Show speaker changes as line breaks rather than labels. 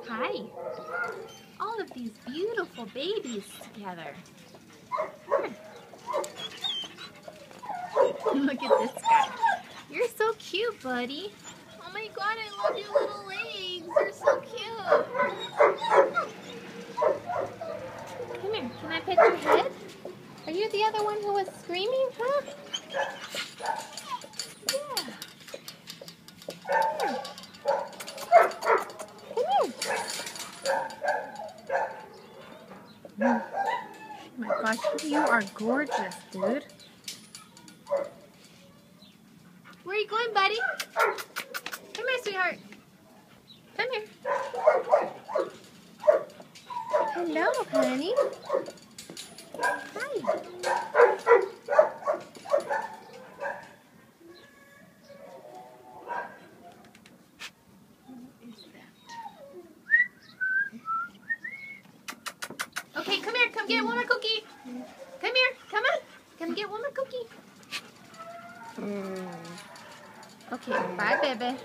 Hi. All of these beautiful babies together. Here. Look at this guy. You're so cute, buddy. Oh my god, I love your little legs. They're so cute. Come here. Can I pet your head? Are you the other one who was screaming, huh? Yeah. Come here. Oh my gosh, you are gorgeous, dude. Where are you going, buddy? Come here, sweetheart. Come here. Hello, honey. Hi. What is that? Okay, come here. Come get one more cookie. Come here. Come on. Come get one more cookie. Okay, bye, baby.